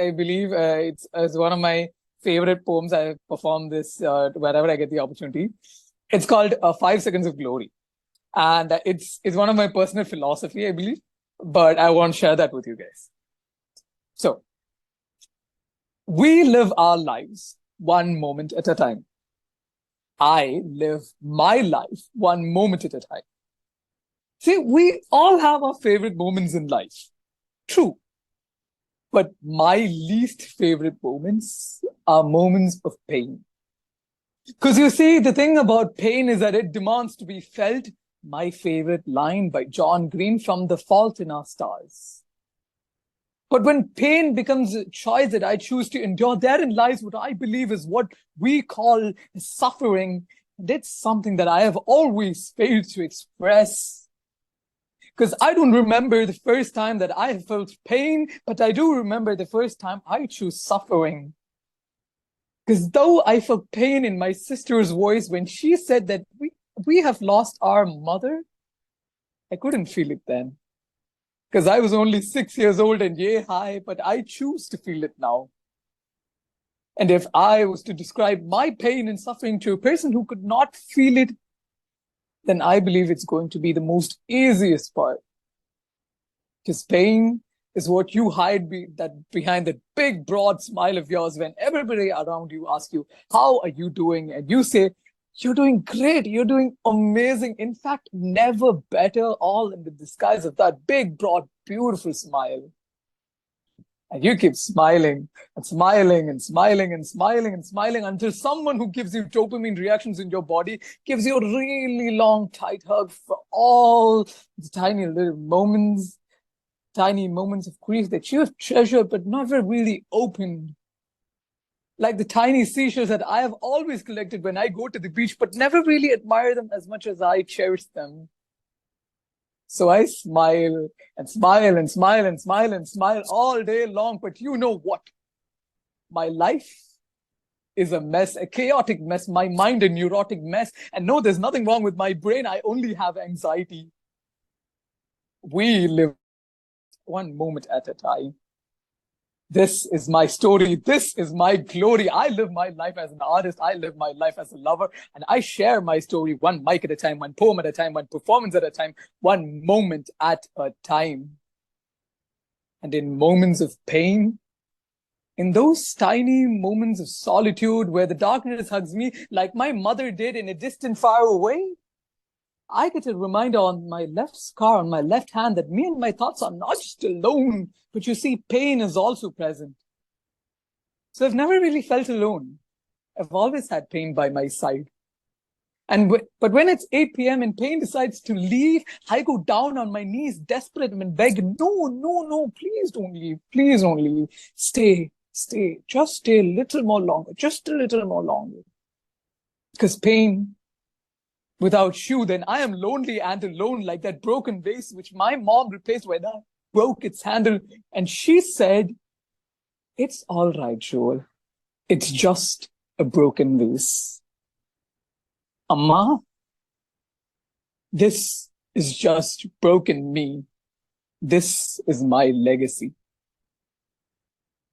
I believe it's one of my favorite poems. I perform this wherever I get the opportunity. It's called 5 Seconds of Glory. And it's one of my personal philosophy, I believe. But I want to share that with you guys. So, we live our lives one moment at a time. I live my life one moment at a time. See, we all have our favorite moments in life. True. But my least favorite moments are moments of pain. Because you see, the thing about pain is that it demands to be felt. My favorite line by John Green from The Fault in Our Stars. But when pain becomes a choice that I choose to endure, therein lies what I believe is what we call suffering. And it's something that I have always failed to express. Because I don't remember the first time that I have felt pain, but I do remember the first time I chose suffering. Because though I felt pain in my sister's voice when she said that we have lost our mother, I couldn't feel it then. Because I was only 6 years old and yay high, but I choose to feel it now. And if I was to describe my pain and suffering to a person who could not feel it, then I believe it's going to be the most easiest part. Because pain is what you hide behind that big, broad smile of yours when everybody around you asks you, how are you doing? And you say, you're doing great. You're doing amazing. In fact, never better, all in the disguise of that big, broad, beautiful smile. And you keep smiling and smiling and smiling and smiling and smiling until someone who gives you dopamine reactions in your body gives you a really long, tight hug for all the tiny moments of grief that you have treasured but never really opened. Like the tiny seashells that I have always collected when I go to the beach, but never really admire them as much as I cherish them. So I smile and smile and smile and smile and smile all day long. But you know what? My life is a mess, a chaotic mess, my mind a neurotic mess. And no, there's nothing wrong with my brain. I only have anxiety. We live one moment at a time. This is my story. This is my glory. I live my life as an artist. I live my life as a lover. And I share my story one mic at a time, one poem at a time, one performance at a time, one moment at a time. And in moments of pain, in those tiny moments of solitude where the darkness hugs me like my mother did in a distant far away, I get a reminder on my left scar, on my left hand, that me and my thoughts are not just alone, but you see, pain is also present. So I've never really felt alone. I've always had pain by my side. But when it's 8 p.m. and pain decides to leave, I go down on my knees, desperate and beg, no, please don't leave. Please don't leave. Stay, just stay a little more longer, just a little more longer. Because pain, without you, then I am lonely and alone, like that broken vase which my mom replaced when I broke its handle. And she said, it's all right, Joel. It's just a broken vase. Amma, this is just broken me. This is my legacy.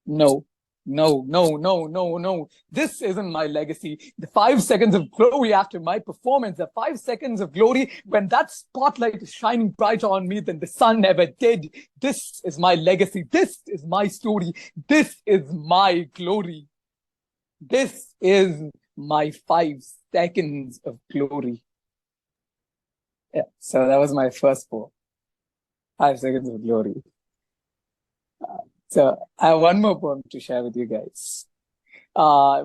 No. This isn't my legacy. The 5 seconds of glory after my performance, the 5 seconds of glory when that spotlight is shining brighter on me than the sun ever did. This is my legacy. This is my story. This is my glory. This is my 5 seconds of glory. Yeah, so that was my first poem. 5 seconds of glory. So I have one more poem to share with you guys. Joel,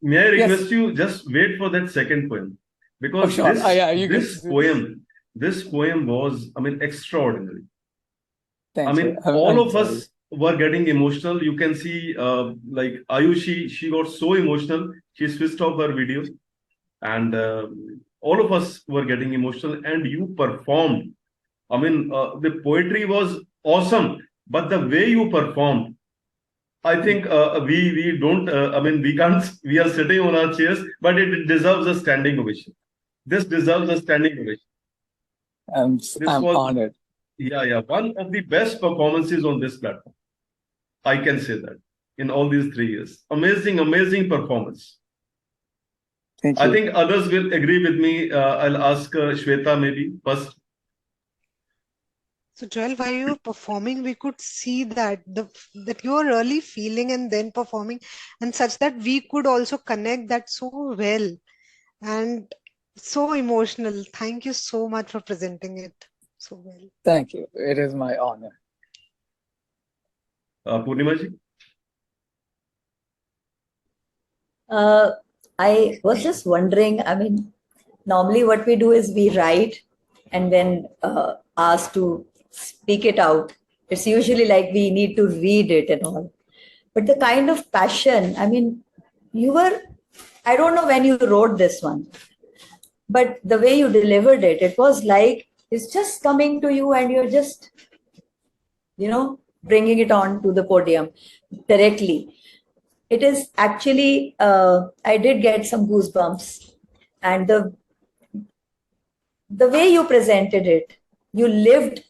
may I request Yes. you just wait for that second poem? Because sure. this poem was, I mean, extraordinary. Thank you. All of us were getting emotional. You can see, like Ayushi, she got so emotional. She switched off her video. And all of us were getting emotional. And you performed. I mean, the poetry was awesome. But the way you performed, I think we don't, we can't, we are sitting on our chairs, but it deserves a standing ovation. This deserves a standing ovation. I'm honored. Yeah, one of the best performances on this platform. I can say that in all these 3 years. Amazing, amazing performance. Thank I you. think others will agree with me. I'll ask Shweta maybe first. So Joel, while you were performing, we could see that that you were really feeling and then performing, and such that we could also connect that so well and so emotional. Thank you so much for presenting it so well. Thank you. It is my honor. Purnima ji? I was just wondering, I mean, normally what we do is we write and then ask to speak it out. It's usually like we need to read it and all. But the kind of passion, I mean, I don't know when you wrote this one, but the way you delivered it, it was like it's just coming to you and you're just, bringing it on to the podium directly. It is actually, I did get some goosebumps, and the way you presented it, you lived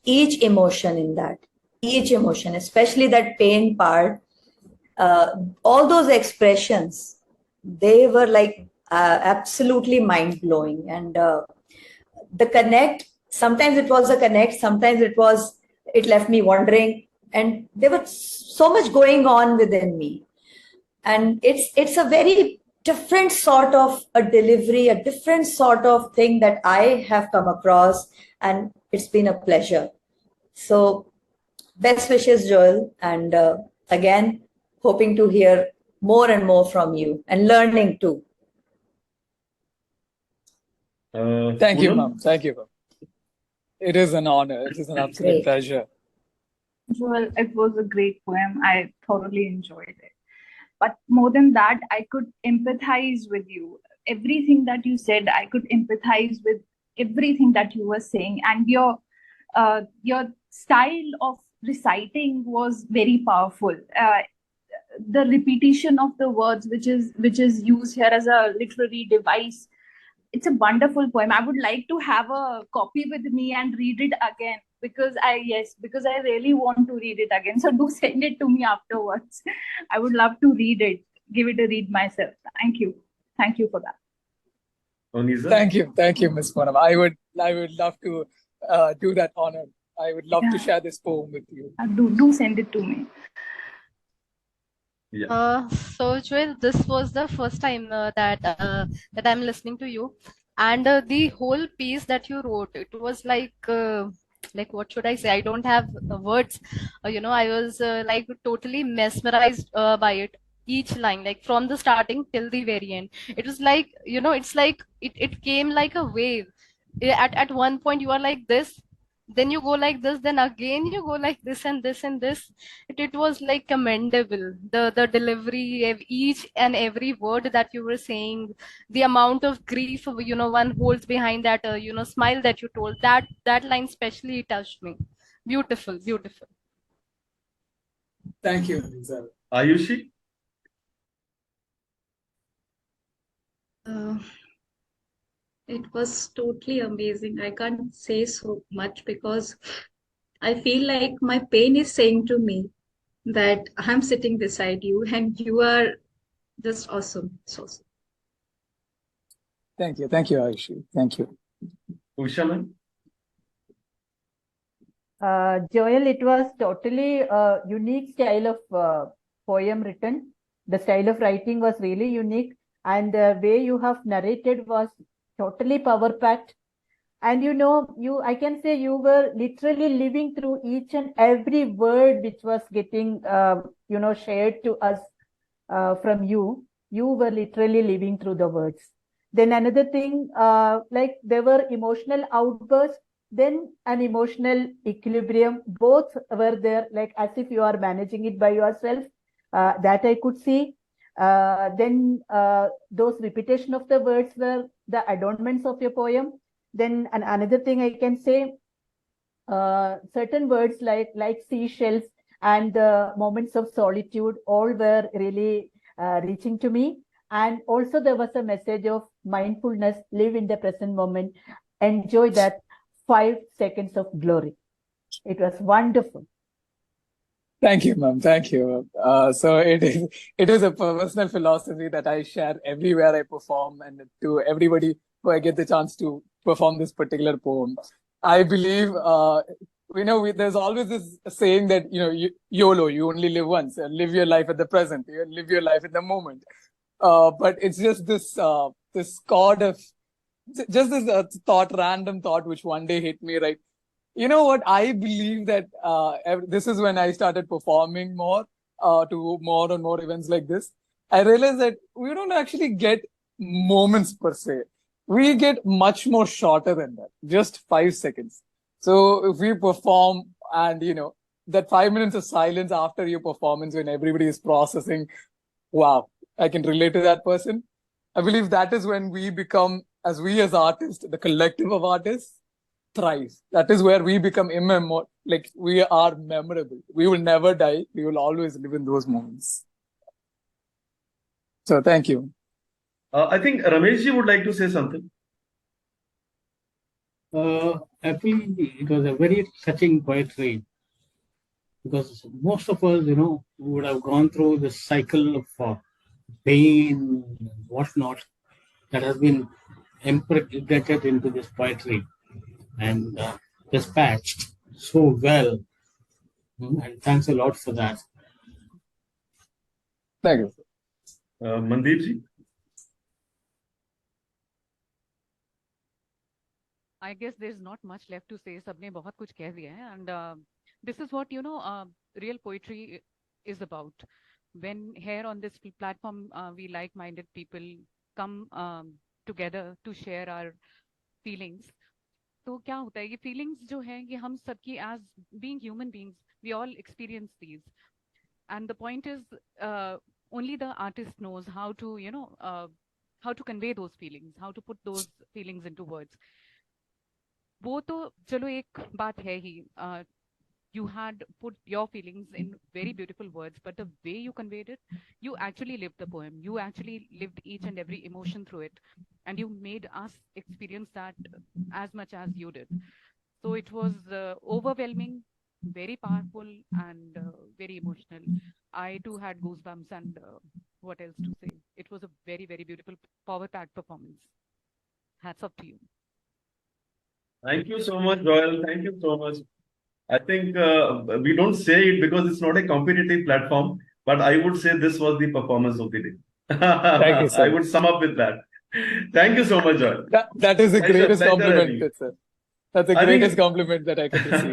each emotion in that, each emotion, especially that pain part. All those expressions, they were like absolutely mind blowing. And the connect, sometimes it was a connect, sometimes it left me wondering. And there was so much going on within me. And it's a very different sort of a delivery, a different sort of thing that I have come across, and it's been a pleasure. So best wishes, Joel, and again, hoping to hear more and more from you and learning too. Thank you, ma'am. Thank you, ma'am. It is an honor. It is an absolute pleasure. Well, it was a great poem. I thoroughly enjoyed it. But more than that, I could empathize with you. Everything that you said, I could empathize with everything that you were saying. And your style of reciting was very powerful. The repetition of the words, which is used here as a literary device, it's a wonderful poem. I would like to have a copy with me and read it again, because I really want to read it again. So do send it to me afterwards. I would love to read it, give it a read myself. Thank you for that. Thank you, Ms. Poonam. I would love to do that honor. I would love to share this poem with you. Do send it to me. Yeah. So Joel, this was the first time that I'm listening to you, and the whole piece that you wrote, it was like what should I say? I don't have words. I was like totally mesmerized by it. Each line, like from the starting till the very end, it was like it's like it came like a wave. At one point you are like this, then you go like this, then again you go like this and this and this. It was like commendable, the delivery of each and every word that you were saying, the amount of grief one holds behind that smile that you told. That line especially touched me. Beautiful. Thank you, Ayushi? It was totally amazing. I can't say so much because I feel like my pain is saying to me that I'm sitting beside you and you are just awesome. So awesome. Thank you, Ayushi. Thank you. Usha ma'am? Joel, it was totally a unique style of poem written. The style of writing was really unique, and the way you have narrated was totally power packed. And I can say you were literally living through each and every word which was getting shared to us from you. You were literally living through the words. Then another thing, like there were emotional outbursts, then an emotional equilibrium. Both were there, like as if you are managing it by yourself. That I could see. Then those repetition of the words were the adornments of your poem. Then another thing I can say, certain words like seashells and the moments of solitude, all were really reaching to me. And also there was a message of mindfulness, live in the present moment, enjoy that 5 seconds of glory. It was wonderful. Thank you, ma'am. Thank you. So it is a personal philosophy that I share everywhere I perform and to everybody who I get the chance to perform this particular poem. I believe, there's always this saying that, YOLO, you only live once, live your life at the present, you live your life in the moment. But it's just this chord of just this random thought, which one day hit me, right? You know what? I believe that this is when I started performing more, to more and more events like this. I realized that we don't actually get moments per se. We get much more shorter than that, just 5 seconds. So if we perform and, that 5 minutes of silence after your performance when everybody is processing, wow, I can relate to that person. I believe that is when we become, as artists, the collective of artists, thrive. That is where we become immemorial, like we are memorable. We will never die. We will always live in those moments. So thank you. I think Rameshji would like to say something. I feel it was a very touching poetry because most of us, would have gone through this cycle of pain, whatnot, that has been impregnated into this poetry and dispatched so well. And thanks a lot for that. Thank you. Mandeepji? I guess there's not much left to say. सबने बहुत कुछ कह दिया है, and this is what real poetry is about. When here on this platform, we like-minded people come together to share our feelings. तो क्या होता है ये feelings जो हैं ये हम सबकी as being human beings, we all experience these, and the point is only the artist knows how to how to convey those feelings, how to put those feelings into words. वो तो चलो एक बात है ही, you had put your feelings in very beautiful words, but the way you conveyed it, you actually lived the poem. You actually lived each and every emotion through it, and you made us experience that as much as you did. So it was overwhelming, very powerful, and very emotional. I too had goosebumps, and what else to say? It was a very, very beautiful, power-packed performance. Hats off to you. Thank you so much, Joel. Thank you so much. I think we don't say it because it's not a competitive platform, but I would say this was the performance of the day. Thank you, sir. I would sum up with that. Thank you so much, Joel. That is the Pleasure, greatest pleasure compliment, having you. sir. That's the I think- greatest compliment that I could receive.